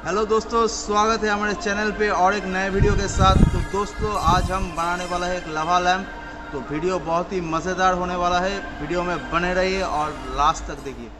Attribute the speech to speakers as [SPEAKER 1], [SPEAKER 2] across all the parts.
[SPEAKER 1] Hello दोस्तों, स्वागत है हमारे चैनल पे और एक नए वीडियो के साथ। तो दोस्तों आज हम बनाने वाला है एक लावा लैंप। तो वीडियो बहुत ही मज़ेदार होने वाला है, वीडियो में बने रहिए और लास्ट तक देखिए।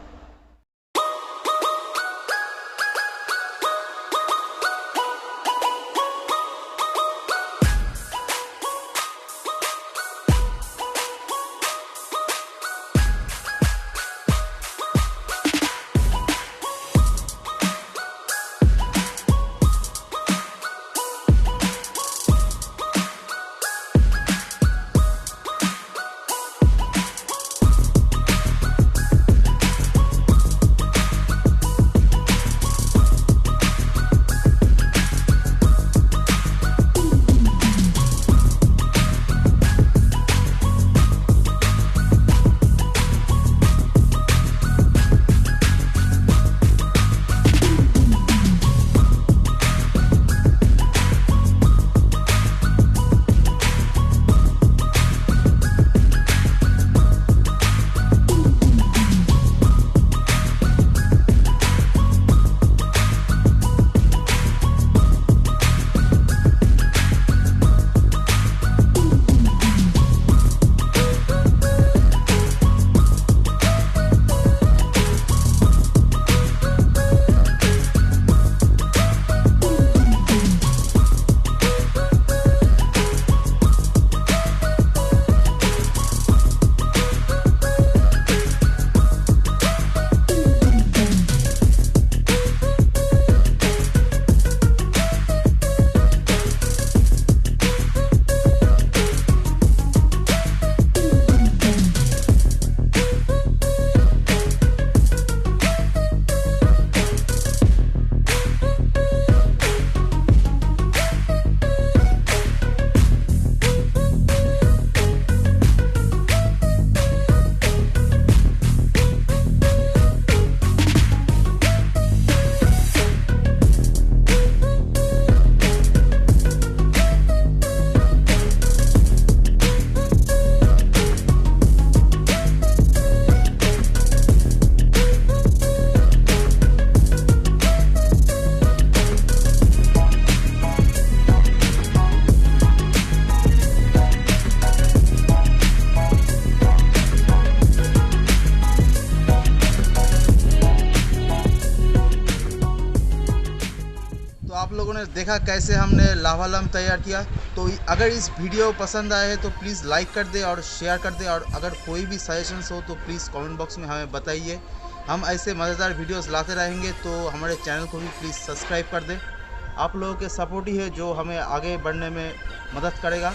[SPEAKER 1] तो आप लोगों ने देखा कैसे हमने लावा लैंप तैयार किया। तो अगर इस वीडियो पसंद आए तो प्लीज़ लाइक कर दे और शेयर कर दे, और अगर कोई भी सजेशंस हो तो प्लीज़ कमेंट बॉक्स में हमें बताइए। हम ऐसे मज़ेदार वीडियोस लाते रहेंगे, तो हमारे चैनल को भी प्लीज़ सब्सक्राइब कर दें। आप लोगों के सपोर्ट ही है जो हमें आगे बढ़ने में मदद करेगा।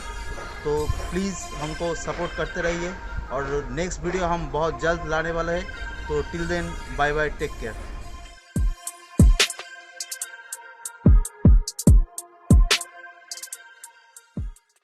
[SPEAKER 1] तो प्लीज़ हमको सपोर्ट करते रहिए, और नेक्स्ट वीडियो हम बहुत जल्द लाने वाले हैं। तो till then bye bye, take care.